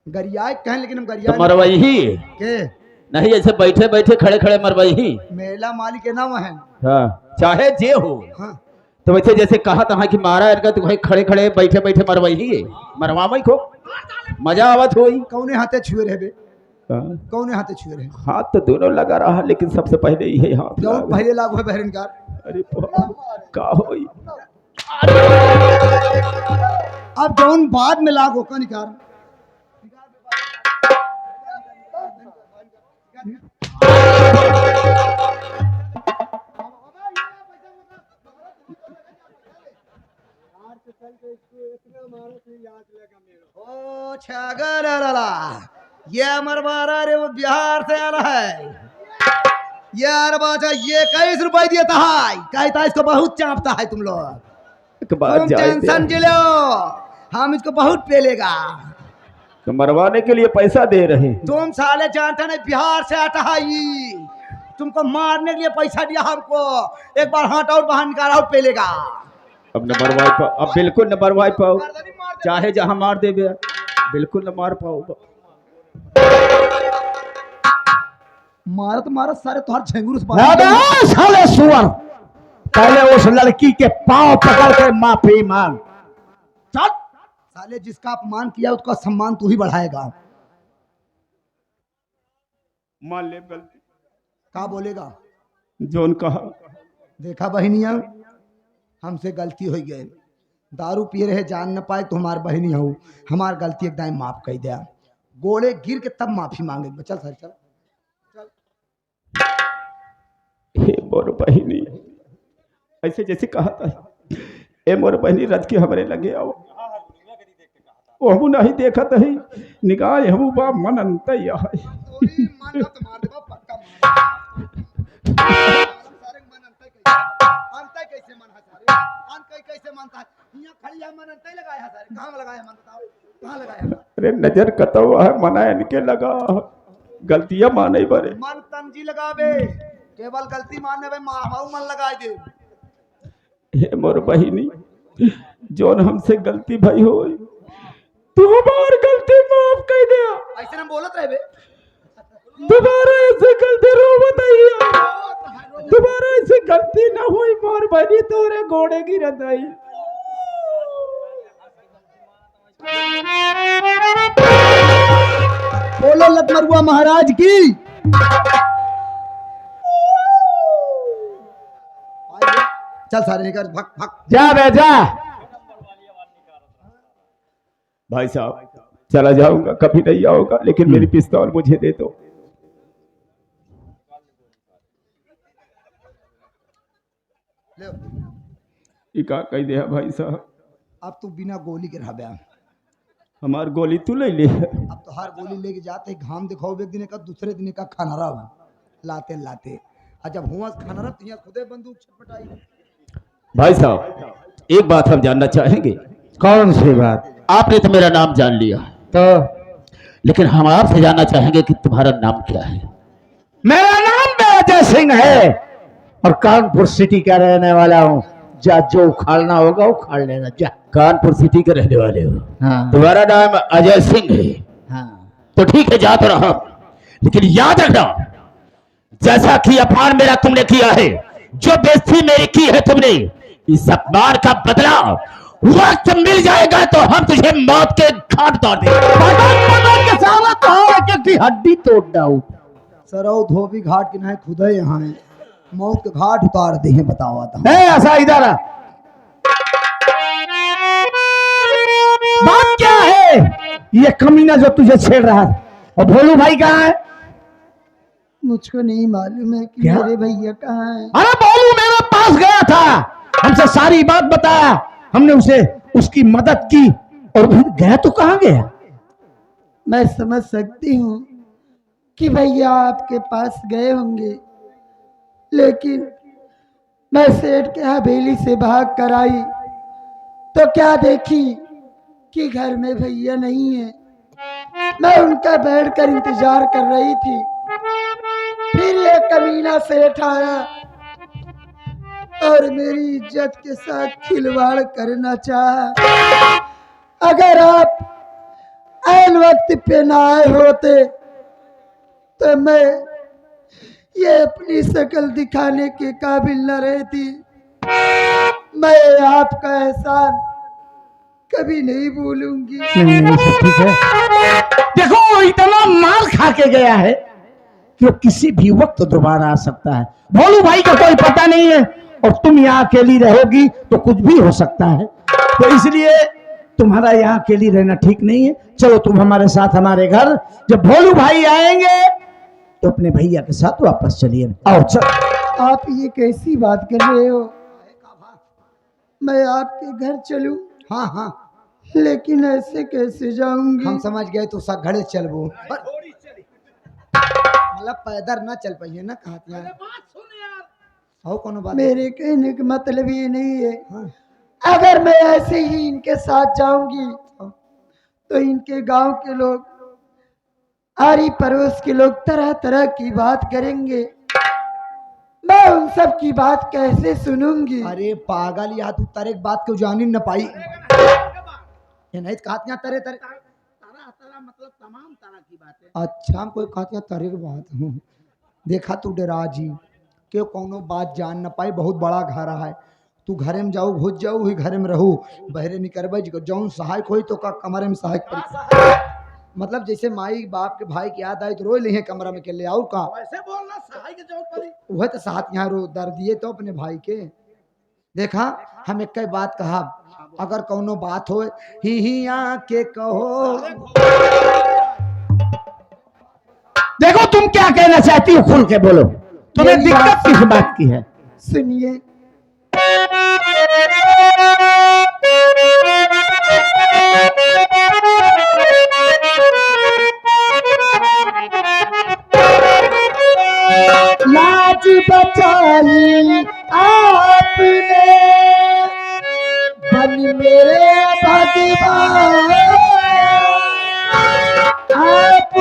गरियाए कहें लेकिन हम गरिया तो मरवाई ही के नहीं, ऐसे बैठे बैठे खड़े खड़े मरवाई ही। मेला मालिक के नाम है। हाँ चाहे जे हो। हाँ तो वैसे जैसे कहा था कि मारा इनका तो भाई खड़े खड़े बैठे बैठे मरवाई ही मरवाई को मजा आवत होई। कौने हाथे छुए रहे बे? हाँ। कौने हाथे छुए रहे? हाथ तो दोनों लगा रहा लेकिन सबसे पहले यही हाथ जौन लगा। पहले लागू है बहरनकार। अरे का होई। अब जौन बाद में लागू का निकार ओ छागर ये मरवारा रे वो बिहार से आना है यार बाजा। ये 21 रुपए दिया था कहता इसको बहुत चापता है तुम लोग। एक बात तुम जाए टेंशन ले लो हम इसको बहुत पेलेगा। तो मरवाने के लिए पैसा दे रहे। तुम साले जानते नहीं बिहार से आता है ये। तुमको मारने के लिए पैसा दिया हमको। एक बार हाथ और बाहर निकाला और पेलेगा। अब न मरवाई पाओ, अब बिल्कुल न मरवाई पाओ, चाहे जहां मार दे बिल्कुल न मार पाओ। मारत मारत सारे तुहार झंगुरुस साले सुअर, पहले उस लड़की के पांव पकड़ के माफी मांग। चल साले जिसका अपमान किया उसका सम्मान तू ही बढ़ाएगा। मान ले गलती क्या बोलेगा? जोन कहा। देखा बहनिया हमसे गलती हो गई। दारू पी रहे जान न पाए तो हमार बहनी हो। हमार गलती एकदम माफ कर दिया। गोले गिर के तब माफी मांगे। चल सर चल। हे मोर बहिनी, ऐसे जैसे कहा था ए मोर बहिनी रज के हमारे लगे आओ वो हम नहीं देखा था निगाह हम बा मन अंत अरे नजर कतवा है मना इनके लगा गलतियां माने बरे मन तंजी लगावे केवल गलती मानने में माहू मन लगाए दे। हे मोर बहिनी जोन हमसे गलती भाई हो तू हमार गलती माफ कर दे। ऐसे ना बोलत रहे बे। दोबारा ऐसे गलती रो बताइए, दोबारा ऐसे गलती ना हुई मोर बहिनी तोरे घोड़े की रदाई। बोलो लतमरुआ महाराज की। चल सारे निकल भग भग जा बे जा। भाई साहब चला जाऊंगा, कभी नहीं आऊंगा, लेकिन मेरी पिस्तौल मुझे दे दो। इका कह दे भाई साहब। अब तू बिना गोली के रह बया। हमार गोली तू ले ले। अब तो हर गोली लेके जाते घाम दिखाओ एक दिन का दूसरे दिन का खाना रहा लाते लाते। और जब हुआ खाना रहा तो यहाँ खुदे बंदूक छटपटाई। भाई साहब एक बात हम जानना चाहेंगे। कौन सी बात? आपने तो मेरा नाम जान लिया तो लेकिन हम आपसे जानना चाहेंगे कि तुम्हारा नाम क्या है। मेरा नाम अजय सिंह है और कानपुर सिटी का रहने वाला हूँ। जा जो उखाड़ना होगा उखाड़ लेना जा। कानपुर सिटी के रहने वाले हो? हाँ तुम्हारा नाम अजय सिंह है? हाँ। तो ठीक है जा तो रहा, लेकिन याद रखना जैसा कि अपमान मेरा तुमने किया है, जो बेइज्जती मेरी की है तुमने, इस अपमान का बदला वक्त मिल जाएगा तो हम तुझे मौत के घाट उतार देंगे। हड्डी तोड़ डाऊ। सरौ धोबी घाट के नहे खुद है यहाँ है। मौत के घाट उतार दे हैं बतावा था। ऐसा इधर आ। बात क्या है ये कमीना जो तुझे छेड़ रहा है? और भोलू भाई कहाँ है? मुझको नहीं मालूम है कि क्या? मेरे भैया कहाँ है। अरे भोलू मेरे पास गया था, हमसे सारी बात बताया, हमने उसे उसकी मदद की और गया तो कहाँ गया? मैं समझ सकती हूँ कि भैया आपके पास गए होंगे, लेकिन मैं सेठ के हवेली से भाग कर आई तो क्या देखी कि घर में भैया नहीं है। मैं उनका बैठकर इंतजार कर रही थी, फिर ये कमीना सेठ आया और मेरी इज्जत के साथ खिलवाड़ करना चाहा। अगर आप ऐन वक्त पे ना आए होते तो मैं ये अपनी शक्ल दिखाने के काबिल न रहती। मैं आपका एहसान कभी नहीं भूलूंगी। नहीं नहीं सब ठीक है। देखो वो इतना मार खा के गया है कि वो किसी भी वक्त दोबारा आ सकता है। भोलू भाई का कोई पता नहीं है और तुम यहाँ अकेली रहोगी तो कुछ भी हो सकता है, तो इसलिए तुम्हारा यहाँ अकेली रहना ठीक नहीं है। चलो तुम हमारे साथ हमारे घर, जब भोलू भाई आएंगे तो अपने भैया के साथ वापस चलिए। आओ चल। आप ये कैसी बात कर रहे हो? मैं आपके घर चलूं? हाँ हाँ लेकिन ऐसे कैसे जाऊंगी? हम समझ गए तू सघड़े चलबो मतलब पैदल ना चल पाइए ना कहते हैं। हो कोनो बात मेरे कहने का मतलब ये नहीं है। हाँ। अगर मैं ऐसे ही इनके साथ जाऊंगी तो इनके गांव के लोग, आरी पड़ोस के लोग तरह तरह की बात करेंगे। मैं उन सब की बात कैसे सुनूंगी? अरे पागल या तू तरे बात क्यों जानी न पाई ये नहीं कहते हैं तरे तरे मतलब तमाम तरह की बातें। अच्छा कोई कहते हैं तरे की बात हूँ। देखा तू डरा जी क्यों कोनो बात जान न पाई। बहुत बड़ा घर है तू घरे में जाऊ घुस जाऊ ही घरे में रहू बहरे निकलबे जौन सहायक होई तो का कमरे में सहायक पड़ी। मतलब जैसे माई बाप के भाई की याद आई तो रो ली कमरा में के ले आऊ का वैसे बोलना सहाय के जरूरत पड़ी। वह तो साथ यहाँ रो दर दिए तो अपने भाई के। देखा हम एक बात कहा अगर कोनो बात हो ही आके कहो। देखो तुम क्या कहना चाहती हो खुल के बोलो, तुम्हें मेरी दिक्कत बात किस बात की है? सुनिए। लाज बचाई आपने बन मेरे भगवान, आप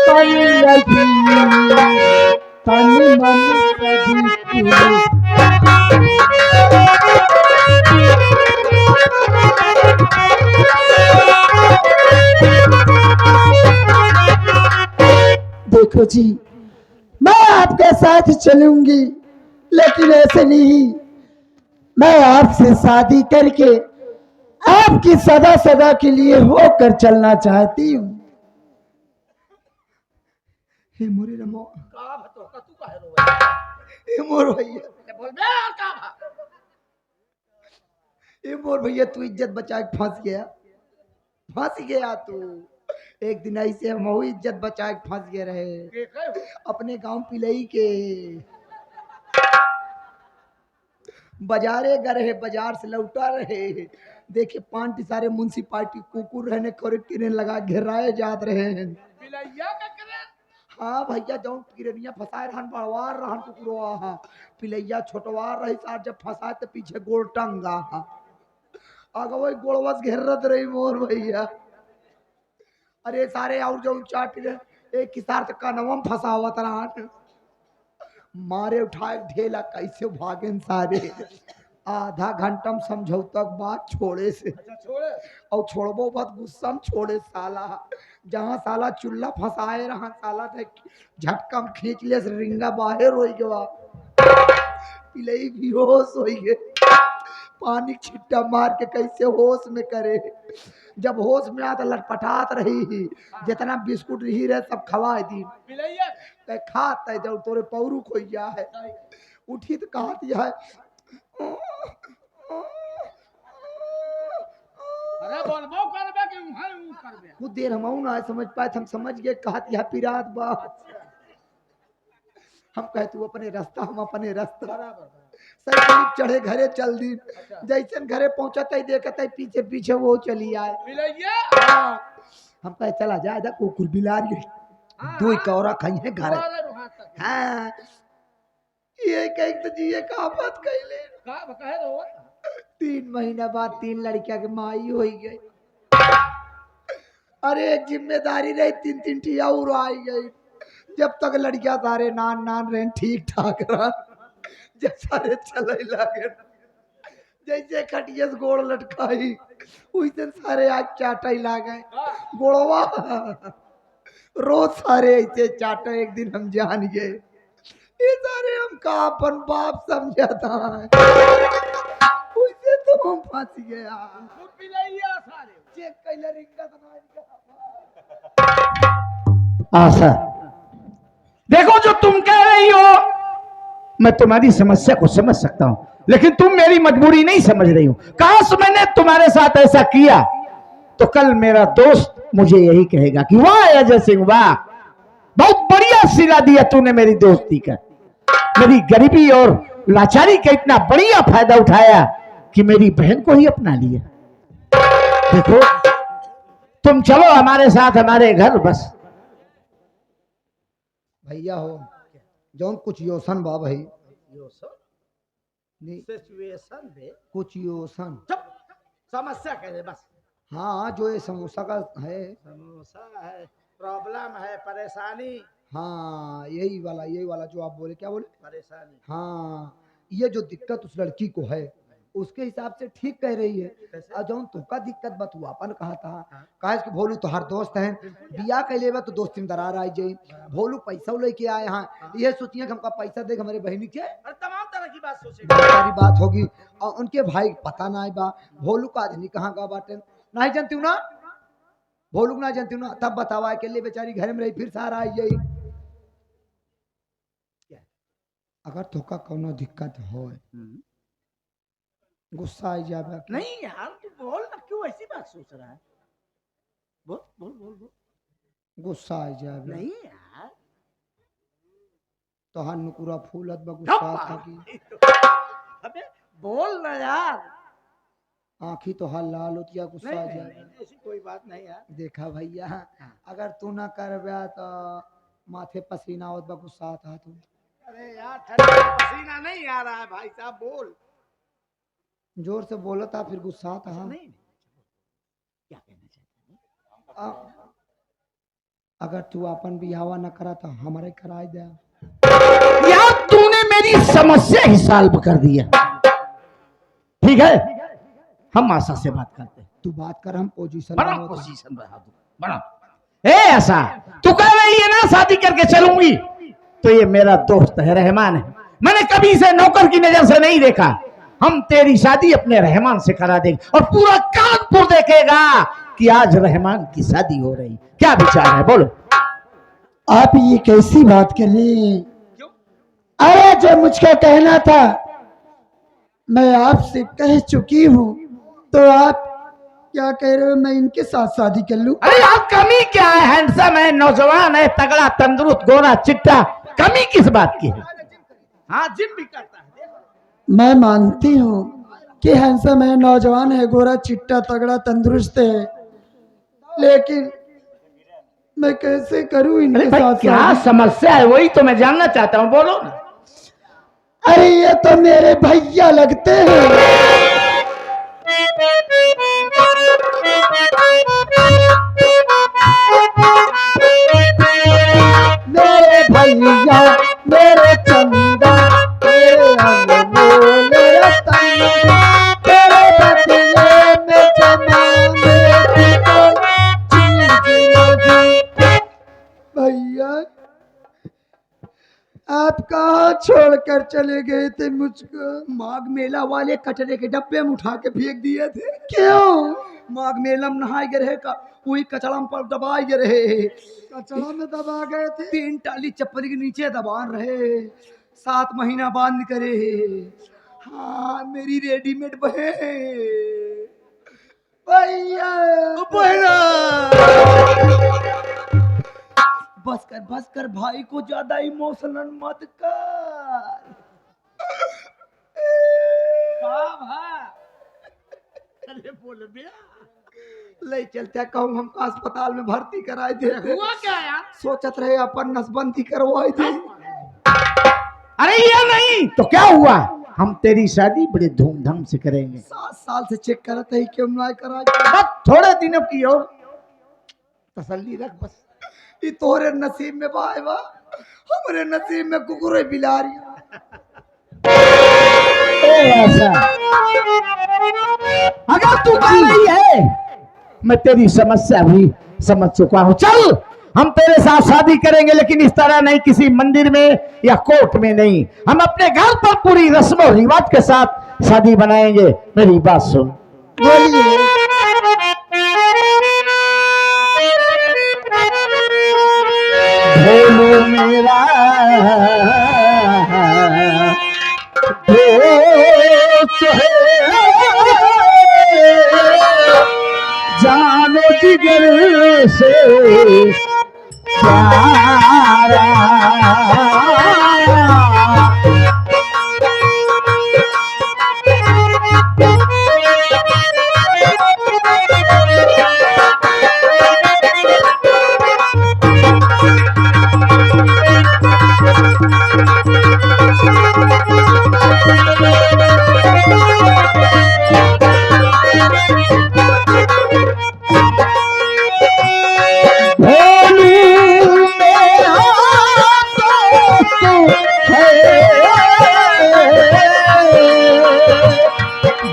तन लगी तन मन सभी देखो जी, मैं आपके साथ चलूंगी लेकिन ऐसे नहीं। मैं आपसे शादी करके आपकी सदा सदा के लिए होकर चलना चाहती हूँ। हे मोरे रमो का भतो का तू काहे रोवे? हे मोर भैया बोल बे और का भा? हे मोर भैया तू इज्जत बचा के फंस गया तू। एक दिन ऐसे हम हो इज्जत बचा के फंस गए रहे के कहे अपने गांव पिलई के बाजारे गए रहे, बाजार से लौटा रहे देखे पांच सारे म्यूनसिपालिटी कुकुर रहने करे किने लगा घेराए जात रहे हैं। बिलैया का करे हाँ भैया जौन किरनिया फंसाए रहन बड़वार रहन कुकुरवा हा पिलैया छोटवार रही सार जब फंसाए तो पीछे गोड़ टंगा हा अगर वही गोड़वस घेरत रही मोर भैया। अरे सारे और जो चाट एक किसार तक का नवम फंसावत रहन मारे उठाए ढेला कैसे भागे सारे। आधा घंटा में समझौता बात छोड़े से छोड़े और छोड़बो बात गुस्सा में छोड़े साला। जहाँ साला चूल्हा फंसाए रहा साला झटका में खींच ले रिंगा बाहर हो गया पिलई भी होश हो गए। पानी छिट्टा मार के कैसे होश में करे। जब होश में आता लटपटात रही जितना बिस्कुट रही रहे सब खवा दी बिलैया खाता जब तोरे पौरू खोइया है उठी तो कहा दिया है अरे बोलबो करबे कि उहां उ करबे? कुछ देर हम ना समझ पाए हम समझ गए कहती है पिरात बा। हम कहे तू अपने रास्ता हम अपने रास्ता बराबर सही करीब चढ़े घरे चल दी जैसे घरे पहुंचता ही देखता ही पीछे पीछे वो चली आए। बिलैया हाँ। हम कहे चला जाए कुकुर बिलारी दो कौरा खाई है घर अरे रुहा तक हाँ ये कहीं तो जिए का बात कहले का कहे रो 3 महीना बाद 3 लड़किया के माई हो गई। अरे एक जिम्मेदारी रही 3 टी और आई गई। जब तक लड़किया सारे नान रहे ठीक ठाक रहा जब सारे चले लगे जैसे खटियस गोड़ लटकाई उसे सारे आज चाटा ही ला गए गोड़वा। रोज सारे ऐसे चाटा, एक दिन हम जान गए ये सारे हम का अपन बाप समझा था उसे तो हम फंस गया। खुद भी नहीं है सारे। चेक कैले रिंगा तो आशा, देखो जो तुम कह रही हो मैं तुम्हारी समस्या को समझ सकता हूं, लेकिन तुम मेरी मजबूरी नहीं समझ रही हो। काश मैंने तुम्हारे साथ ऐसा किया तो कल मेरा दोस्त मुझे यही कहेगा कि वाह अजय सिंह वाह, बहुत बढ़िया सिला दिया तूने मेरी दोस्ती का, मेरी गरीबी और लाचारी का इतना बढ़िया फायदा उठाया कि मेरी बहन को ही अपना लिया। देखो तुम चलो हमारे साथ हमारे घर बस। भैया हो जौन कुछ योसन बा भाई नहीं, सिचुएशन दे कुछ योसन समस्या कह दे बस। हाँ जो ये समोसा का है, समस्या है, प्रॉब्लम है, परेशानी। हाँ यही वाला जो आप बोले, क्या बोले? परेशानी। हाँ ये जो दिक्कत उस लड़की को है उसके हिसाब से ठीक कह रही है। और जौन तुका दिक्कत बा तू अपन कहा था कहा कि भोलू तो हर दोस्त है, बिया कह लेबा तो दोस्ती में दरार आई जाई। भोलू पैसा लेके आए यहाँ, ये सोचिए कि हमका पैसा दे हमारे बहनी के तमाम तरह की बात सोचे। सारी बात होगी और उनके भाई पता ना आई बा भोलू का आदमी कहाँ का बाटे नहीं जानती हूँ ना, भोलू ना जानती हूँ ना, तब बतावा के लिए बेचारी घर में रही फिर सारा आई जाई। अगर तुका कोनो दिक्कत हो गुस्सा आई जाए नहीं यार तू बोल ना, क्यों ऐसी बात सोच रहा है? बोल बोल बोल बोल। गुस्सा आई जाए नहीं यार तो हन नुकुरा फूलत बा गुस्सा था कि अबे बोल ना यार। आंखी तो हल लाल होती है गुस्सा आ जाए। ऐसी कोई बात नहीं यार। देखा भैया अगर तू ना कर तो माथे पसीना आवत बा गुस्सा आता तू। अरे यार ठंडा में पसीना नहीं आ रहा है भाई साहब, बोल। जोर से बोला था फिर गुस्सा आता। नहीं क्या कहना चाहते हैं? अगर तू अपन बिहावा न करा तो हमारे कराई दे। यार तूने मेरी समस्या ही सॉल्व कर दिया। ठीक है हम आशा से बात करते हैं। तू बात कर, हम पोजीशन बड़ा पोजीशन बढ़ा दो बड़ा। ए ऐसा तू कह रही है ना शादी करके चलूंगी, तो ये मेरा दोस्त है रहमान है, मैंने कभी इसे नौकर की नजर से नहीं देखा। हम तेरी शादी अपने रहमान से करा देंगे और पूरा कानपुर देखेगा कि आज रहमान की शादी हो रही। क्या विचार है बोलो? आप ये कैसी बात कर रही? अरे जो मुझको कहना था मैं आपसे कह चुकी हूँ, तो आप क्या कह रहे हो मैं इनके साथ शादी कर लूं? अरे यार कमी क्या है? हैंडसम है, नौजवान है, तगड़ा, तंदुरुस्त, गोरा चिट्टा, कमी किस बात की है? हाँ जिम भी करता है। मैं मानती हूँ कि हैंडसम है, नौजवान है, गोरा चिट्टा, तगड़ा, तंदुरुस्त है, लेकिन मैं कैसे करूं इनके साथ क्या शादी? समस्या है वही तो मैं जानना चाहता हूँ, बोलो ना। अरे ये तो मेरे भैया लगते हैं। मेरे भैया मेरे चंदा मेरे अनमोल रतन, तेरे बदले में जमाने की कोई चीज नहीं। भैया आप कहाँ छोड़कर चले गए थे मुझको? माघ मेला वाले कचरे के डब्बे में उठा के फेंक दिए थे। क्यों? माघ मेला में नहाए गए रहे का वही कचड़ा पर दबाए गए रहे। कचड़ा में दबा गए थे? 3 टाली चप्पल के नीचे दबान रहे, 7 महीना बंद करे। हाँ मेरी रेडीमेड भैया बस कर भाई को ज्यादा इमोशनल मत कर। अरे बोल भैया ले चलते कहूँ हमको अस्पताल में भर्ती कराए दे। हुआ क्या यार? सोचत रहे अपन नसबंदी करवाए थे। अरे ये नहीं तो क्या हुआ, हम तेरी शादी बड़े धूमधाम से करेंगे। 7 साल से चेक करते ही क्यों ना करा। बस थोड़े दिनों की और तसल्ली रख बस। ये तोरे नसीब में बाय बा, हमारे नसीब में कुकुरे बिलारियां। ऐसा अगर तू कह रही है, मैं तेरी समस्या भी समझ चुका हूं। चल हम तेरे साथ शादी करेंगे, लेकिन इस तरह नहीं, किसी मंदिर में या कोर्ट में नहीं। हम अपने घर पर पूरी रस्म और रिवाज के साथ शादी बनाएंगे। मेरी बात सुन। बोलिए। भोलू मेरा दोस्त है, जानो जिगर से प्यारा।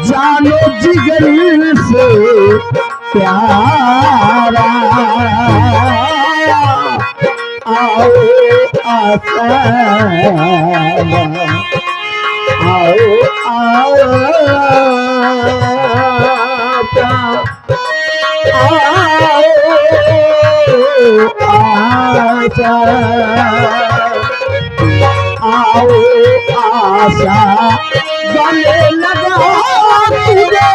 जानो जिगर से प्यारा, आओ आसा, आओ आसा, आओ आशा गले लगा तुझे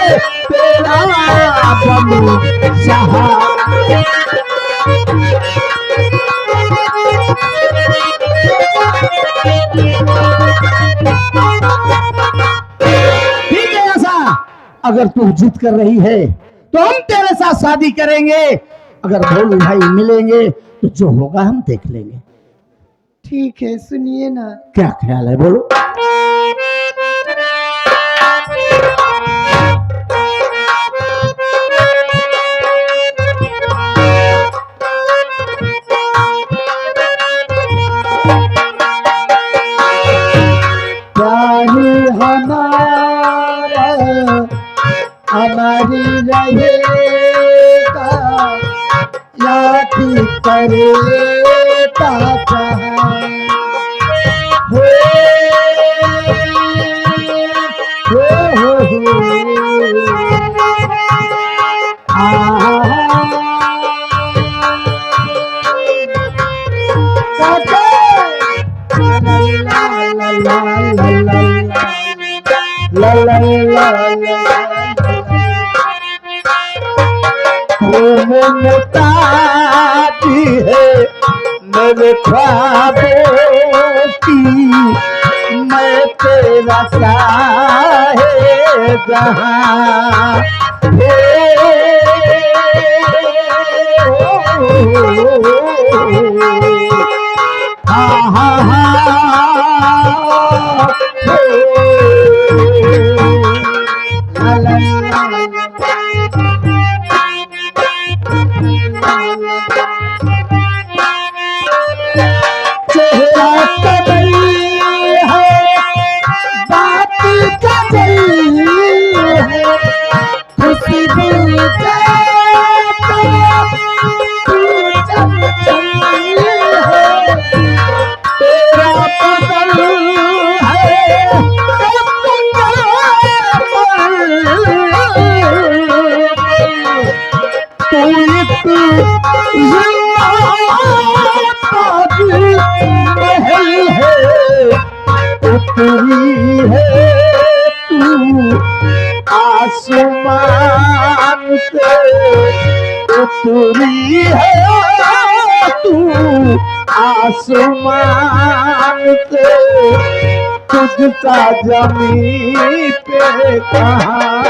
तेरा बनू सहारा। ठीक है ऐसा, अगर तू जिद कर रही है तो हम तेरे साथ शादी करेंगे। अगर भोलू भाई मिलेंगे तो जो होगा हम देख लेंगे। ठीक है, सुनिए ना। क्या ख्याल है, बोलो। हमारा हमारी रहेगा, याद करेगा कहाँ। हो मुमताजी है मेरे ख्वाबों की, मैं तेरा साहे जहां। चेहरा कदल है, बात कदल है, खुशबू जाता तू चमचम है, तेरा बदल है तू एक महल है, उतरी है तू आसमान से, उतरी है तू आसमान से, तुझसा जमीन पे कहाँ।